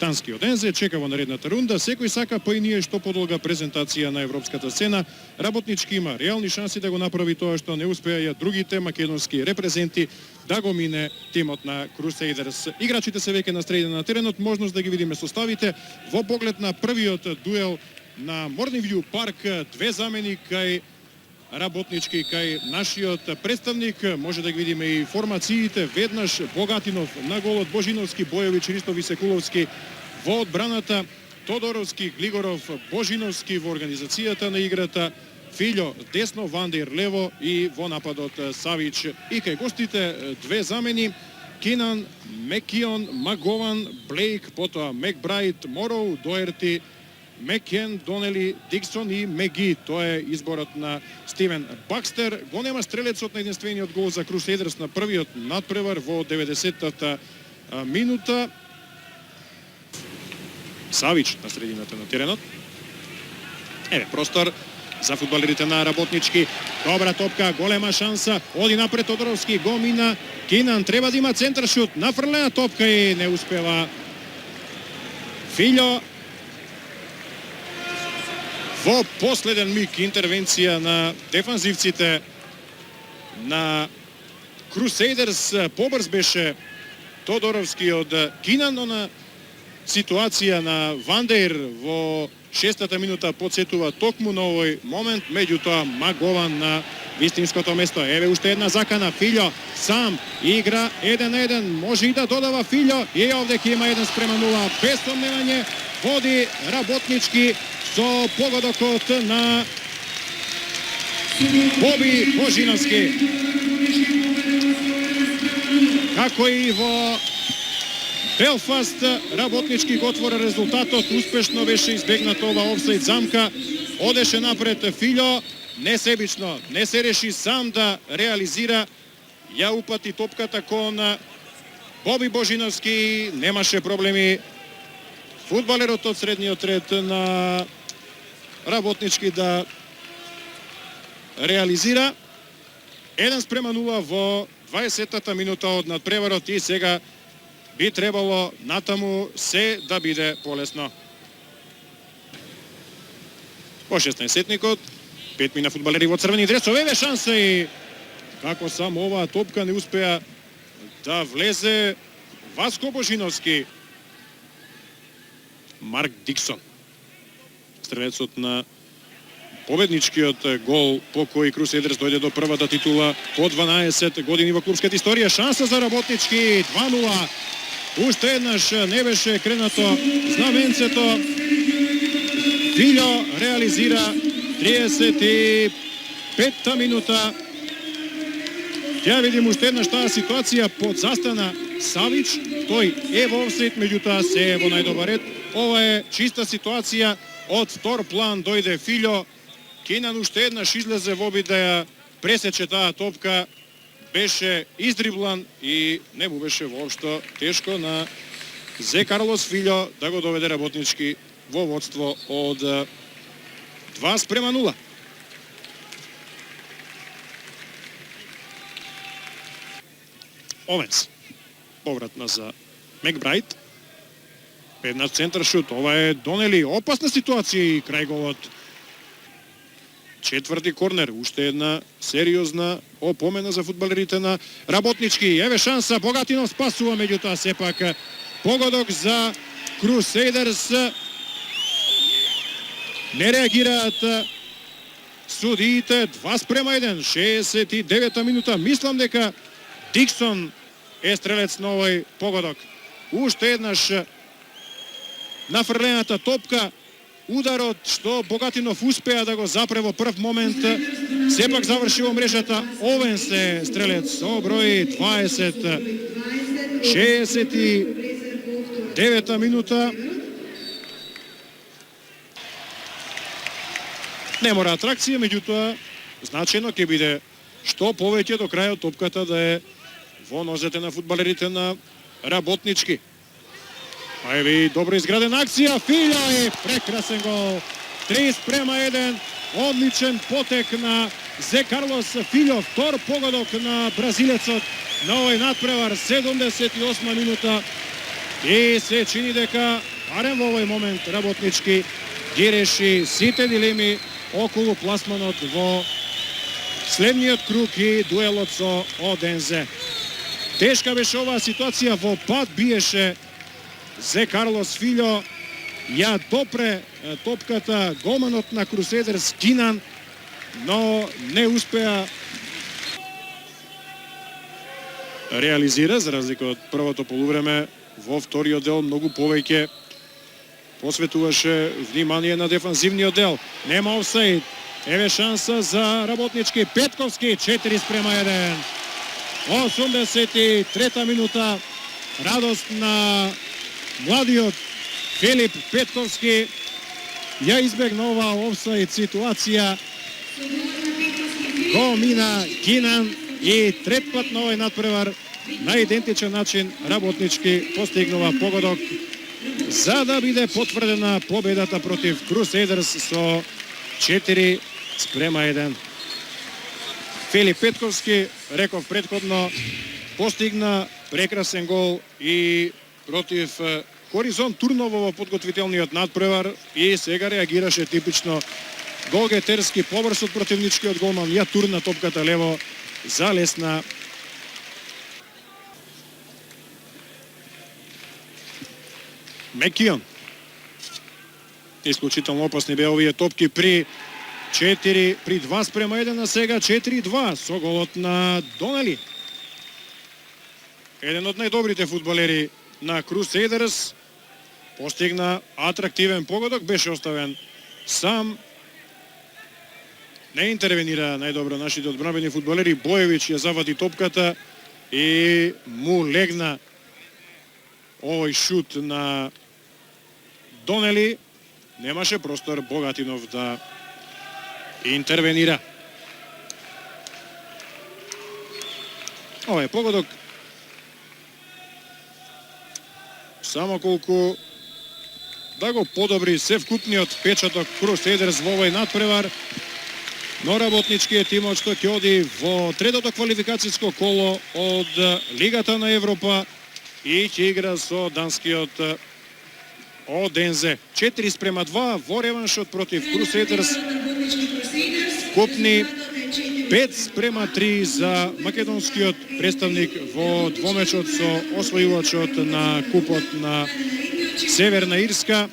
британскиот Ензе чека во наредната рунда. Секој сака па и ние што подолга презентација на европската сцена. Работнички има реални шанси да го направи тоа што не успеа другите македонски репрезенти да го мине тимот на Crusaders. Играчите се веќе настроени на теренот, можност да ги видиме составите во поглед на првиот дуел на Морнивју парк. Две замени кај Работнички кај нашиот представник. Може да ги видиме и формациите. Веднаш Богатинов на голот, Божиновски, Бојович, Ристов и Секуловски во одбраната, Тодоровски, Глигоров, Божиновски во организацијата на играта, Филјо десно, Вандер лево и во нападот Савич. И кај гостите две замени: Кинан, Мекион, Магован, Блейк, потоа Мекбрајт, Мороу, Доерти, Мекен, Донели, Диксон и Меги. Тоа е изборот на Стивен Бакстер. Го нема стрелецот на единствениот гол за Crusaders на првиот надпревар во 90-та минута. Савич на средината на теренот. Еве простор за фудбалерите на Работнички. Добра топка, голема шанса. Оди напред Тодоровски, го мина. Кинан треба да има центар шут. Нафрлена топка и не успева. Филјо во последен миг интервенција на дефанзивците на Crusaders. Побрз беше Тодоровски од Кинан, но на ситуација на Вандер во 6-та минута подсетува токму на овој момент. Меѓутоа Магован на вистинското место. Еве уште една закана. Филјо сам игра 1-1. Може и да додава Филјо. И овде ќе има 1:0. Без сомневање води Работнички со погодокот на Боби Божиновски. Како и во Белфаст, Работнички го отвора резултатот. Успешно беше избегната ова офсайд замка. Одеше напред Филјо, несебично, не се реши сам да реализира. Ја упати топката кон Боби Божиновски. Немаше проблеми фудбалерот од средниот ред на Работнички да реализира. 1:0 во 20-та минута од надпреварот и сега би требало натаму се да биде полесно. По 16-сетникот, 5 мина фудбалери во црвени дресови. Еве шанса и како само оваа топка не успеа да влезе Васко Божиновски. Марк Диксон, стрелецот на победничкиот гол по кој Crusaders дојде до првата титула по 12 години во клубската историја. Шанса за Работнички, 2:0. Уште еднаш не беше кренато знаменцето. Филјо реализира 35-та минута. Ќе видим уште еднаш таа ситуација под застана Савич. Тој е во офсайд, меѓутоа се е во најдобар ред. Ова е чиста ситуација. Од втор план дојде Филјо. Кинан уште еднаш излезе во обид да ја пресече таа топка. Беше издриблан и не му беше воопшто тешко на Зе Карлос Филјо да го доведе Работнички во водство од 2:0. Овенс. Повратна за Мекбрајт. Една центар шут. Ова е Донели. Опасна ситуација и крај голот. Четврти корнер. Уште една сериозна опомена за фудбалерите на Работнички. Еве шанса. Богатинов спасува, меѓутоа сепак погодок за Crusaders. Не реагираат судиите. 2:1. 69-та минута. Мислам дека Диксон е стрелец на овој погодок. Уште еднаш нафрлената топка, ударот што Богатинов успеа да го запре во прв момент, сепак заврши во мрежата. Овенс е стрелец со број 20. 69-та минута. Не мора атракција, меѓутоа значено ќе биде што повеќе до крајот топката да е во нозете на фудбалерите на Работнички. А еве добро изградена акција. Филјо е прекрасен гол. 3:1. Одличен потек на Зе Карлос Филјо. Втор погодок на бразилецот на овој надпревар. 78 минута. И се чини дека барем во овој момент работнички ги реши сите дилеми околу пласманот во следниот круг и дуелот со Одензе. Тешка беше оваа ситуација, во пад биеше Зе Карлос Фильо, ја допре топката голманот на Крусейдерс Кинан, но не успеа реализира, за разлика од првото полувреме. Во вториот дел многу повеќе посветуваше внимание на дефанзивниот дел. Нема офсайд. Еве шанса за работнички. Петковски 4:1. 83-та минута. Радост на младиот Филип Петковски. Ја избегна оваа офсайд ситуација. Го мина Кинан и трет пат на овој надпревар на идентичен начин работнички постигнува погодок за да биде потврдена победата против Крусейдерс со 4:1. Филип Петковски, реков предходно, постигна прекрасен гол и против Хоризонт Турново во подготвителниот надпревар и сега реагираше типично голгетерски побрз од противничкиот голман. Ја турна топката лево за лесна. Мекион. Исклучително опасни беа овие топки при 2:1, а сега 4:2 со голот на Донели. Еден од најдобрите фудбалери на Крусейдерс постигна атрактивен погодок, беше оставен сам. Не интервенира најдобро нашите одбранбени фудбалери. Боевич ја завади топката и му легна овој шут на Донели. Немаше простор Богатинов да интервенира. Овој погодок само колку да го подобри се вкупниот печаток Крусейдерс во овој надпревар, но работничкиот тимот што ќе оди во третото квалификацијско коло од Лигата на Европа и ќе игра со данскиот Одензе. 4:2 во реваншот против Крусейдерс. Купни 5:3 за македонскиот представник во двомечот со освојувачот на купот на Северна Ирска.